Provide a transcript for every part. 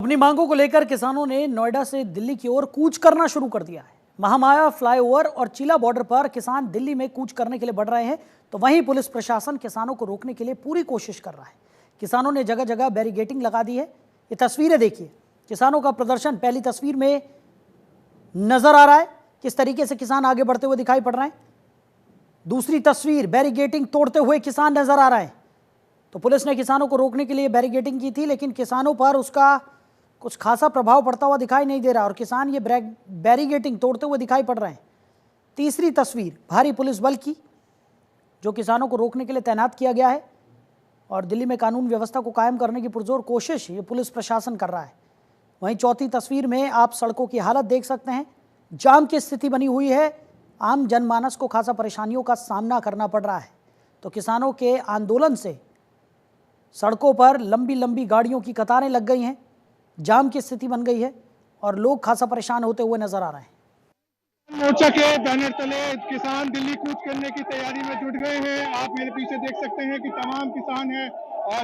अपनी मांगों को लेकर किसानों ने नोएडा से दिल्ली की ओर कूच करना शुरू कर दिया है। महामाया फ्लाईओवर और चीला बॉर्डर पर किसान दिल्ली में कूच करने के लिए बढ़ रहे हैं, तो वहीं पुलिस प्रशासन किसानों को रोकने के लिए पूरी कोशिश कर रहा है। किसानों ने जगह जगह बैरिकेडिंग लगा दी है। ये तस्वीरें देखिए, किसानों का प्रदर्शन पहली तस्वीर में नजर आ रहा है, किस तरीके से किसान आगे बढ़ते हुए दिखाई पड़ रहे हैं। दूसरी तस्वीर, बैरिकेडिंग तोड़ते हुए किसान नजर आ रहा है। तो पुलिस ने किसानों को रोकने के लिए बैरिकेडिंग की थी, लेकिन किसानों पर उसका कुछ खासा प्रभाव पड़ता हुआ दिखाई नहीं दे रहा और किसान ये बैरिकेडिंग तोड़ते हुए दिखाई पड़ रहे हैं। तीसरी तस्वीर, भारी पुलिस बल की, जो किसानों को रोकने के लिए तैनात किया गया है और दिल्ली में कानून व्यवस्था को कायम करने की पुरजोर कोशिश ये पुलिस प्रशासन कर रहा है। वहीं चौथी तस्वीर में आप सड़कों की हालत देख सकते हैं, जाम की स्थिति बनी हुई है। आम जनमानस को खासा परेशानियों का सामना करना पड़ रहा है। तो किसानों के आंदोलन से सड़कों पर लंबी लंबी गाड़ियों की कतारें लग गई हैं, जाम की स्थिति बन गई है और लोग खासा परेशान होते हुए नजर आ रहे हैं। मोर्चा के बैनर तले किसान दिल्ली कूच करने की तैयारी में जुट गए हैं। आप मेरे पीछे देख सकते हैं कि तमाम किसान हैं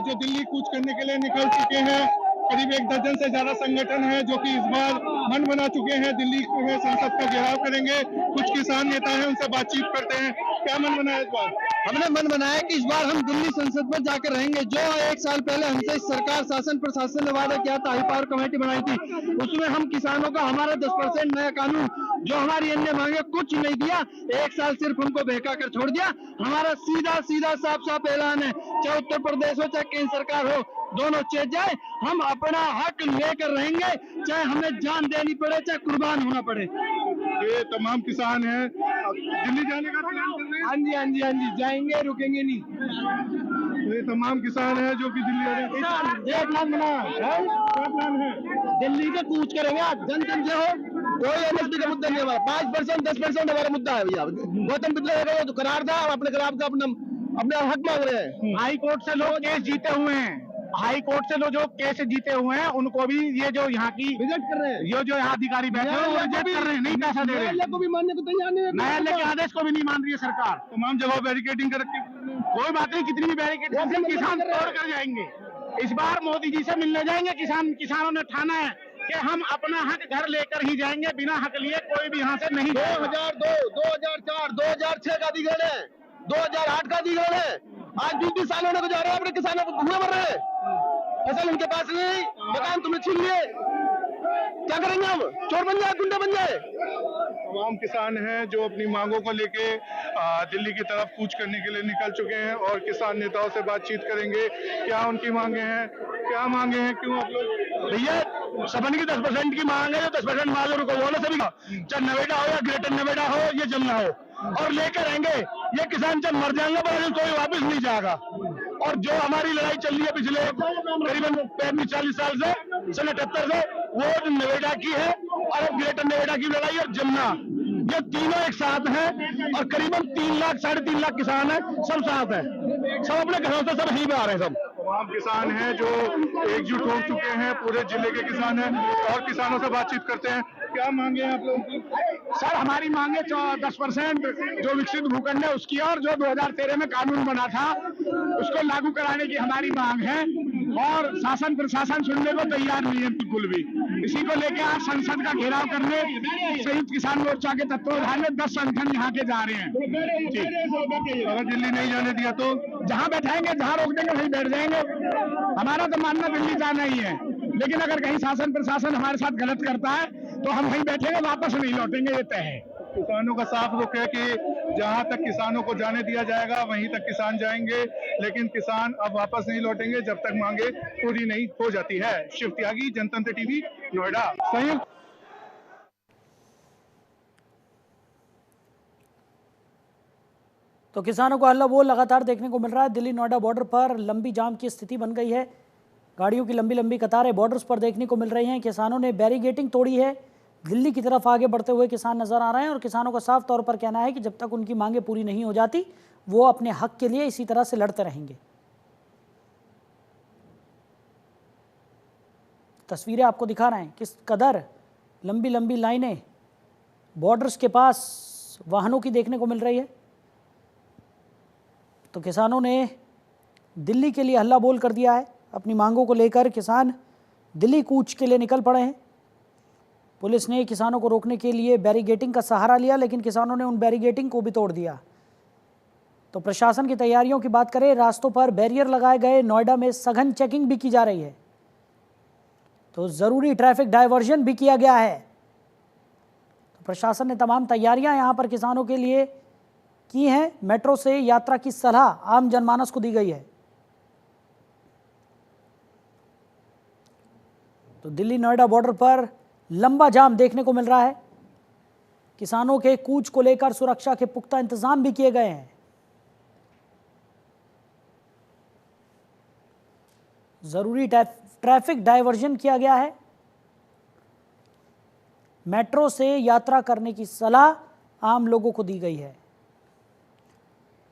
जो दिल्ली कूच करने के लिए निकल चुके हैं। करीब 1 दर्जन से ज्यादा संगठन है जो कि इस बार मन बना चुके हैं, दिल्ली में संसद का घेराव करेंगे। कुछ किसान नेता हैं, उनसे बातचीत करते हैं। क्या मन बना है इस बार? हमने मन बनाया कि इस बार हम दिल्ली संसद में जाकर रहेंगे। जो 1 साल पहले हमसे सरकार शासन प्रशासन ने वादा किया था, हाई पावर कमेटी बनाई थी, उसमें हम किसानों का हमारा 10% नया कानून, जो हमारी अन्य मांगे कुछ नहीं दिया। 1 साल सिर्फ हमको बहका कर छोड़ दिया। हमारा सीधा सीधा साफ साफ ऐलान है, चाहे उत्तर प्रदेश हो चाहे केंद्र सरकार हो, दोनों चेत जाए, हम अपना हक लेकर रहेंगे, चाहे हमें जान देनी पड़े, चाहे कुर्बान होना पड़े। ये तमाम किसान हैं, दिल्ली जाने का प्लान कर रहे हैं। हाँ जी, हाँ जी, हाँ जी, जाएंगे, रुकेंगे नहीं। तो ये तमाम किसान हैं जो कि दिल्ली जा रहे हैं। क्या प्लान बना है? क्या प्लान है? दिल्ली के कूच करेंगे आज। जन से हो, कोई एमएसपी का मुद्दा नहीं हमारा। 5% 10% हमारा मुद्दा है भैया। गौतम बुद्ध जो करार था, अपने करार का अपने हक मांग रहे हैं। हाई कोर्ट से लोग केस जीते हुए हैं, हाई कोर्ट से लोग जो केस जीते हुए हैं उनको भी ये जो यहाँ की रिजेक्ट कर रहे हैं। ये जो यहाँ अधिकारी बैठे हैं वो रिजेक्ट कर रहे हैं, नहीं पैसा दे रहे हैं। न्यायालय को भी मानने को तैयार नहीं है। न्यायालय के आदेश को भी नहीं मान रही है सरकार। तमाम जगह बैरिकेडिंग कर रखी है। कोई बात नहीं, कितनी भी बैरिकेड किसान तोड़ कर जाएंगे। इस बार मोदी जी से मिलने जाएंगे। किसानों ने ठाना है कि हम अपना हक घर लेकर ही जाएंगे, बिना हक लिए कोई भी यहाँ से नहीं। 2002, 2004, 2006 का अधिग्रहण है, 2008 का अधिग्रहण है। आज 20 साल होने को जा रहे हैं, अपने किसानों को भूखे मर रहे हैं। फसल उनके पास नहीं, मकान तुमने छीन लिए, क्या करेंगे हम? चोर बन जाए, गुंडे बन जाए। तमाम किसान हैं जो अपनी मांगों को लेके दिल्ली की तरफ कूच करने के लिए निकल चुके हैं और किसान नेताओं से बातचीत करेंगे। क्या उनकी मांगे हैं, क्या मांगे हैं, क्यों आप लोग? भैया सबन की 10% की मांग है, जो 10% मांग है उनको बोलो सभी का, चाहे नोएडा हो या ग्रेटर नोएडा हो या जमुना हो, और लेकर आएंगे। ये किसान जब मर जाएंगे पर कोई वापस नहीं जाएगा। और जो हमारी लड़ाई चल रही है पिछले करीबन 35-40 साल से, सन 78 से, वो नोएडा की है और ग्रेटर नोएडा की लड़ाई और जमुना, ये तीनों एक साथ हैं और करीबन 3 लाख 3.5 लाख किसान हैं, सब साथ हैं, सब अपने घरों से सब यहीं पे आ रहे हैं। सब तमाम किसान हैं जो एकजुट हो चुके हैं, पूरे जिले के किसान हैं और किसानों से बातचीत करते हैं। क्या मांगे हैं आप लोगों की? सर हमारी मांगे 10% जो विकसित भूखंड है उसकी, और जो 2013 में कानून बना था उसको लागू कराने की हमारी मांग है। और शासन प्रशासन सुनने को तैयार नहीं है बिल्कुल भी। इसी को लेकर आज संसद का घेराव करने संयुक्त किसान मोर्चा के तत्वावधान में 10 संगठन यहाँ के जा रहे हैं। अगर दिल्ली नहीं जाने दिया तो जहाँ बैठाएंगे, जहाँ रोक देंगे वहीं बैठ जाएंगे। हमारा तो मानना दिल्ली जाना ही है, लेकिन अगर कहीं शासन प्रशासन हमारे साथ गलत करता है तो हम वहीं बैठेंगे, वापस नहीं लौटेंगे, ये तय है। किसानों का साफ रुख है कि जहां तक किसानों को जाने दिया जाएगा वहीं तक किसान जाएंगे, लेकिन किसान अब वापस नहीं लौटेंगे जब तक मांगे पूरी नहीं हो जाती है। शिव त्यागी, जनतंत्र टीवी, नोएडा। संयुक्त तो किसानों को हल्ला बोल लगातार देखने को मिल रहा है। दिल्ली नोएडा बॉर्डर पर लंबी जाम की स्थिति बन गई है, गाड़ियों की लंबी लंबी कतारें बॉर्डर्स पर देखने को मिल रही हैं। किसानों ने बैरिकेडिंग तोड़ी है, दिल्ली की तरफ आगे बढ़ते हुए किसान नजर आ रहे हैं और किसानों का साफ तौर पर कहना है कि जब तक उनकी मांगे पूरी नहीं हो जाती वो अपने हक के लिए इसी तरह से लड़ते रहेंगे। तस्वीरें आपको दिखा रहे हैं किस कदर लंबी लंबी लाइनें बॉर्डर्स के पास वाहनों की देखने को मिल रही है। तो किसानों ने दिल्ली के लिए हल्ला बोल कर दिया है। अपनी मांगों को लेकर किसान दिल्ली कूच के लिए निकल पड़े हैं। पुलिस ने किसानों को रोकने के लिए बैरिगेटिंग का सहारा लिया, लेकिन किसानों ने उन बैरिगेटिंग को भी तोड़ दिया। तो प्रशासन की तैयारियों की बात करें, रास्तों पर बैरियर लगाए गए, नोएडा में सघन चेकिंग भी की जा रही है, तो जरूरी ट्रैफिक डायवर्जन भी किया गया है। तो प्रशासन ने तमाम तैयारियां यहां पर किसानों के लिए की हैं। मेट्रो से यात्रा की सलाह आम जनमानस को दी गई है। तो दिल्ली नोएडा बॉर्डर पर लंबा जाम देखने को मिल रहा है। किसानों के कूच को लेकर सुरक्षा के पुख्ता इंतजाम भी किए गए हैं। जरूरी ट्रैफिक डायवर्जन किया गया है। मेट्रो से यात्रा करने की सलाह आम लोगों को दी गई है।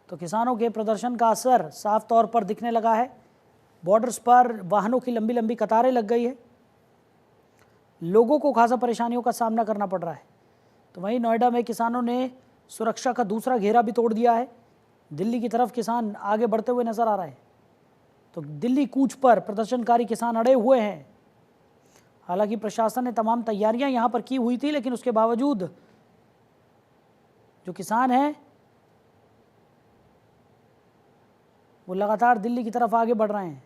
तो किसानों के प्रदर्शन का असर साफ तौर पर दिखने लगा है। बॉर्डर्स पर वाहनों की लंबी लंबी कतारें लग गई है। लोगों को खासा परेशानियों का सामना करना पड़ रहा है। तो वहीं नोएडा में किसानों ने सुरक्षा का दूसरा घेरा भी तोड़ दिया है। दिल्ली की तरफ किसान आगे बढ़ते हुए नजर आ रहे हैं। तो दिल्ली कूच पर प्रदर्शनकारी किसान अड़े हुए हैं। हालांकि प्रशासन ने तमाम तैयारियां यहां पर की हुई थी, लेकिन उसके बावजूद जो किसान हैं वो लगातार दिल्ली की तरफ आगे बढ़ रहे हैं।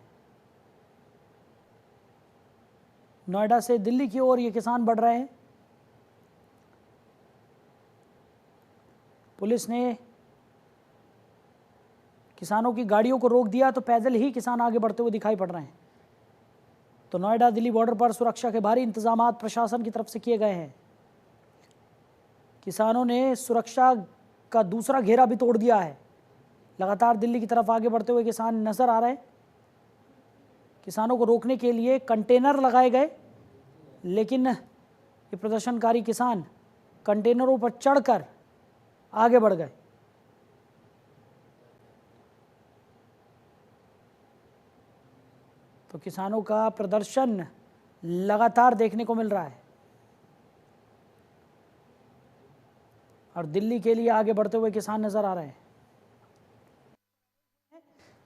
नोएडा से दिल्ली की ओर ये किसान बढ़ रहे हैं। पुलिस ने किसानों की गाड़ियों को रोक दिया, तो पैदल ही किसान आगे बढ़ते हुए दिखाई पड़ रहे हैं। तो नोएडा दिल्ली बॉर्डर पर सुरक्षा के भारी इंतजाम प्रशासन की तरफ से किए गए हैं। किसानों ने सुरक्षा का दूसरा घेरा भी तोड़ दिया है। लगातार दिल्ली की तरफ आगे बढ़ते हुए किसान नजर आ रहे हैं। किसानों को रोकने के लिए कंटेनर लगाए गए, लेकिन ये प्रदर्शनकारी किसान कंटेनरों पर चढ़कर आगे बढ़ गए। तो किसानों का प्रदर्शन लगातार देखने को मिल रहा है और दिल्ली के लिए आगे बढ़ते हुए किसान नजर आ रहे हैं।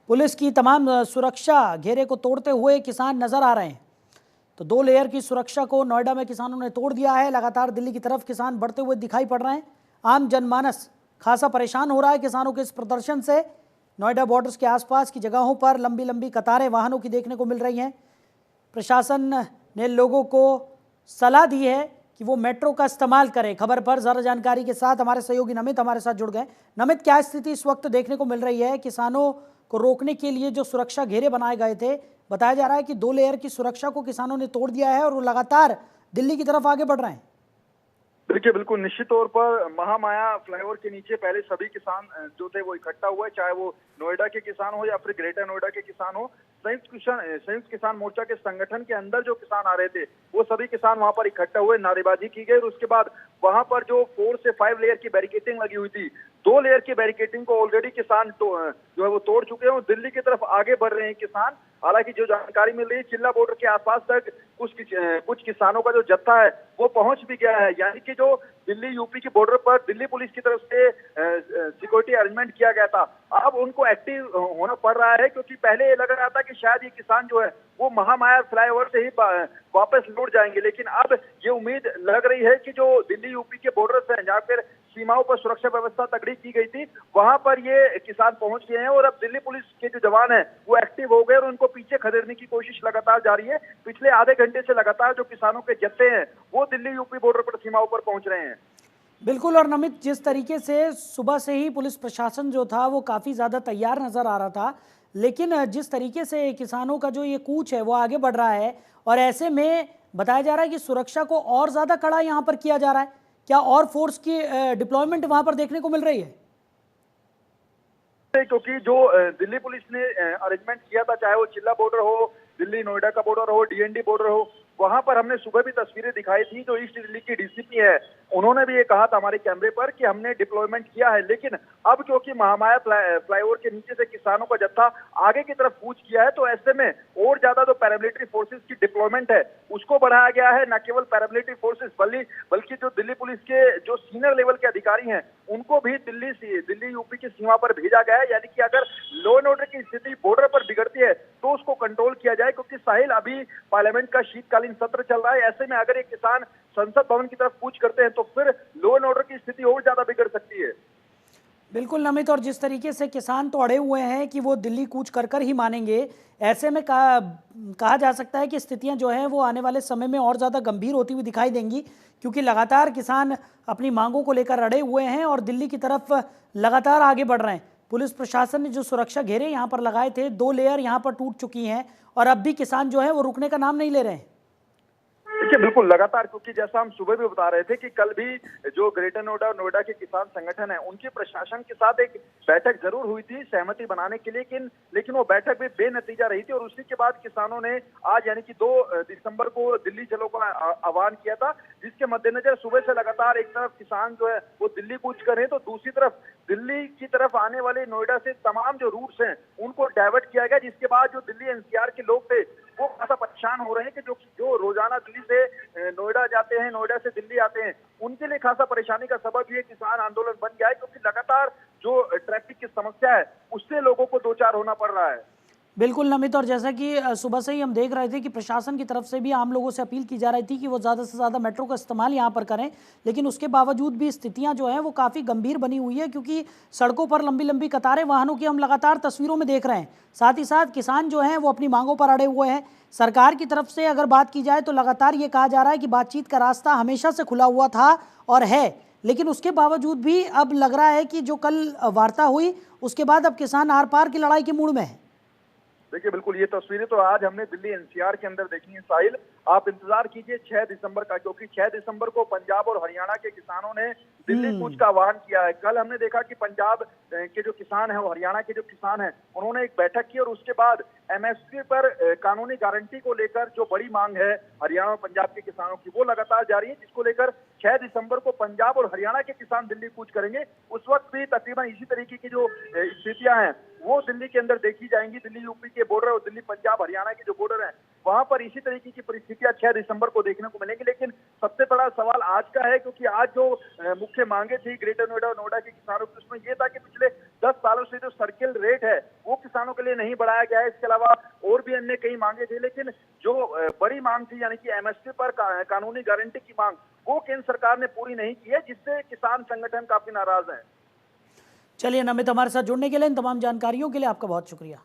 पुलिस की तमाम सुरक्षा घेरे को तोड़ते हुए किसान नजर आ रहे हैं। तो 2 लेयर की सुरक्षा को नोएडा में किसानों ने तोड़ दिया है। लगातार दिल्ली की तरफ किसान बढ़ते हुए दिखाई पड़ रहे हैं। आम जनमानस खासा परेशान हो रहा है किसानों के इस प्रदर्शन से। नोएडा बॉर्डर्स के आसपास की जगहों पर लंबी लंबी कतारें वाहनों की देखने को मिल रही हैं। प्रशासन ने लोगों को सलाह दी है कि वो मेट्रो का इस्तेमाल करें। खबर पर ज़्यादा जानकारी के साथ हमारे सहयोगी नमित हमारे साथ जुड़ गए। नमित, क्या स्थिति इस वक्त देखने को मिल रही है? किसानों को रोकने के लिए जो सुरक्षा घेरे बनाए गए थे, बताया जा रहा है कि 2 लेयर की सुरक्षा को किसानों ने तोड़ दिया है और वो लगातार दिल्ली की तरफ आगे बढ़ रहे हैं। देखिए, बिल्कुल निश्चित तौर पर महामाया फ्लाईओवर के नीचे पहले सभी किसान जो थे वो इकट्ठा हुए, चाहे वो नोएडा के किसान हो या फिर ग्रेटर नोएडा के किसान हो। संयुक्त किसान मोर्चा के संगठन के अंदर जो किसान आ रहे थे वो सभी किसान वहां पर इकट्ठा हुए, नारेबाजी की गई और उसके बाद वहां पर जो 4 से 5 लेयर की बैरिकेटिंग लगी हुई थी, 2 लेयर की बैरिकेटिंग को ऑलरेडी किसान जो है वो तोड़ चुके हैं और दिल्ली की तरफ आगे बढ़ रहे हैं किसान। हालांकि जो जानकारी मिल रही है, चिल्ला बॉर्डर के आसपास तक कुछ किसानों का जो जत्था है वो पहुंच भी गया है। यानी कि जो दिल्ली यूपी की बॉर्डर पर दिल्ली पुलिस की तरफ से सिक्योरिटी अरेंजमेंट किया गया था, अब उनको एक्टिव होना पड़ रहा है, क्योंकि पहले ये लग रहा था कि शायद ये किसान जो है वो महामाया फ्लाईओवर से ही वापस लौट जाएंगे, लेकिन अब ये उम्मीद लग रही है कि जो दिल्ली यूपी के बॉर्डर है, जहाँ पर सीमाओं पर सुरक्षा व्यवस्था तगड़ी की गई थी, वहां पर ये किसान पहुंच गए हैं और अब दिल्ली पुलिस के जो जवान हैं वो एक्टिव हो गए और उनको पीछे खदेड़ने की कोशिश लगातार जारी है। पिछले आधे घंटे से लगातार जो किसानों के जत्थे हैं वो दिल्ली यूपी बॉर्डर पर सीमाओं पर पहुंच रहे हैं। बिल्कुल। और नमित, जिस तरीके से सुबह से ही पुलिस प्रशासन जो था वो काफ़ी ज़्यादा तैयार नज़र आ रहा था, लेकिन जिस तरीके से किसानों का जो ये कूच है वो आगे बढ़ रहा है और ऐसे में बताया जा रहा है कि सुरक्षा को और ज़्यादा कड़ा यहाँ पर किया जा रहा है। क्या और फोर्स की डिप्लॉयमेंट वहाँ पर देखने को मिल रही है? क्योंकि जो दिल्ली पुलिस ने अरेंजमेंट किया था, चाहे वो चिल्ला बॉर्डर हो, दिल्ली नोएडा का बॉर्डर हो, डीएनडी बॉर्डर हो, वहां पर हमने सुबह भी तस्वीरें दिखाई थी। जो ईस्ट दिल्ली की डीसीपी है उन्होंने भी ये कहा था हमारे कैमरे पर कि हमने डिप्लॉयमेंट किया है, लेकिन अब क्योंकि महामाया फ्लाईओवर के नीचे से किसानों का जत्था आगे की तरफ कूच किया है, तो ऐसे में और ज्यादा जो पैरामिलिट्री फोर्सेस की डिप्लॉयमेंट है उसको बढ़ाया गया है। न केवल पैरामिलिट्री फोर्सेस बल्कि जो दिल्ली पुलिस के जो सीनियर लेवल के अधिकारी हैं उनको भी दिल्ली यूपी की सीमा पर भेजा गया है, यानी कि अगर लॉ एंड ऑर्डर की स्थिति बॉर्डर पर बिगड़ती है तो उसको कंट्रोल किया जाए। क्योंकि साहिल, अभी पार्लियामेंट का शीतकालीन सत्र चल रहा है, ऐसे में अगर ये किसान संसद भवन की तरफ कूच करते हैं तो फिर लॉ एंड ऑर्डर की स्थिति और ज्यादा बिगड़ सकती है। बिल्कुल नमित, और जिस तरीके से किसान तो अड़े हुए हैं कि वो दिल्ली कूच कर कर ही मानेंगे, ऐसे में कहा जा सकता है कि स्थितियां जो हैं वो आने वाले समय में और ज़्यादा गंभीर होती हुई दिखाई देंगी, क्योंकि लगातार किसान अपनी मांगों को लेकर अड़े हुए हैं और दिल्ली की तरफ लगातार आगे बढ़ रहे हैं। पुलिस प्रशासन ने जो सुरक्षा घेरे यहाँ पर लगाए थे, 2 लेयर यहाँ पर टूट चुकी हैं और अब भी किसान जो है वो रुकने का नाम नहीं ले रहे हैं। देखिए, बिल्कुल लगातार, क्योंकि जैसा हम सुबह भी बता रहे थे कि कल भी जो ग्रेटर नोएडा और नोएडा के किसान संगठन है उनकी प्रशासन के साथ एक बैठक जरूर हुई थी सहमति बनाने के लिए, लेकिन वो बैठक भी बेनतीजा रही थी। और उसी के बाद किसानों ने आज यानी कि 2 दिसंबर को दिल्ली चलो का आह्वान किया था, जिसके मद्देनजर सुबह से लगातार एक तरफ किसान जो है वो दिल्ली कूच कर रहे हैं, तो दूसरी तरफ दिल्ली की तरफ आने वाले नोएडा से तमाम जो रूट्स हैं उनको डाइवर्ट किया गया, जिसके बाद जो दिल्ली एनसीआर के लोग थे वो खासा परेशान हो रहे हैं कि जो रोजाना दिल्ली से नोएडा जाते हैं, नोएडा से दिल्ली आते हैं, उनके लिए खासा परेशानी का सबब ये किसान आंदोलन बन गया है, क्योंकि लगातार जो ट्रैफिक की समस्या है उससे लोगों को दो चार होना पड़ रहा है। बिल्कुल नमित, और जैसा कि सुबह से ही हम देख रहे थे कि प्रशासन की तरफ से भी आम लोगों से अपील की जा रही थी कि वो ज़्यादा से ज़्यादा मेट्रो का इस्तेमाल यहाँ पर करें, लेकिन उसके बावजूद भी स्थितियाँ जो हैं वो काफ़ी गंभीर बनी हुई है, क्योंकि सड़कों पर लंबी लंबी कतारें वाहनों की हम लगातार तस्वीरों में देख रहे हैं। साथ ही साथ किसान जो हैं वो अपनी मांगों पर अड़े हुए हैं। सरकार की तरफ से अगर बात की जाए तो लगातार ये कहा जा रहा है कि बातचीत का रास्ता हमेशा से खुला हुआ था और है, लेकिन उसके बावजूद भी अब लग रहा है कि जो कल वार्ता हुई उसके बाद अब किसान आर पार की लड़ाई के मूड में है। देखिए, बिल्कुल ये तस्वीरें तो आज हमने दिल्ली एनसीआर के अंदर देखी है साहिल। आप इंतजार कीजिए 6 दिसंबर का, क्योंकि 6 दिसंबर को पंजाब और हरियाणा के किसानों ने दिल्ली कूच का आह्वान किया है। कल हमने देखा कि पंजाब के जो किसान हैं और हरियाणा के जो किसान हैं उन्होंने एक बैठक की और उसके बाद एमएसपी पर कानूनी गारंटी को लेकर जो बड़ी मांग है हरियाणा और पंजाब के किसानों की वो लगातार जारी है, जिसको लेकर 6 दिसंबर को पंजाब और हरियाणा के किसान दिल्ली कूच करेंगे। उस वक्त भी तकरीबन इसी तरीके की जो स्थितियां हैं वो दिल्ली के अंदर देखी जाएंगी। दिल्ली यूपी के बॉर्डर और दिल्ली पंजाब हरियाणा के जो बॉर्डर हैं वहां पर इसी तरीके की परिस्थितियां 6 दिसंबर को देखने को मिलेंगी। लेकिन सबसे बड़ा सवाल आज का है, क्योंकि आज जो मुख्य मांगे थी ग्रेटर नोएडा और नोएडा के किसानों की, उसमें यह था कि पिछले 10 सालों से जो सर्किल रेट है वो किसानों के लिए नहीं बढ़ाया गया है। इसके अलावा और भी अन्य कई मांगे थी, लेकिन जो बड़ी मांग थी यानी कि एमएसपी पर कानूनी गारंटी की मांग वो केंद्र सरकार ने पूरी नहीं की है, जिससे किसान संगठन काफी नाराज हैं। चलिए नमित, हमारे साथ जुड़ने के लिए, इन तमाम जानकारियों के लिए आपका बहुत शुक्रिया।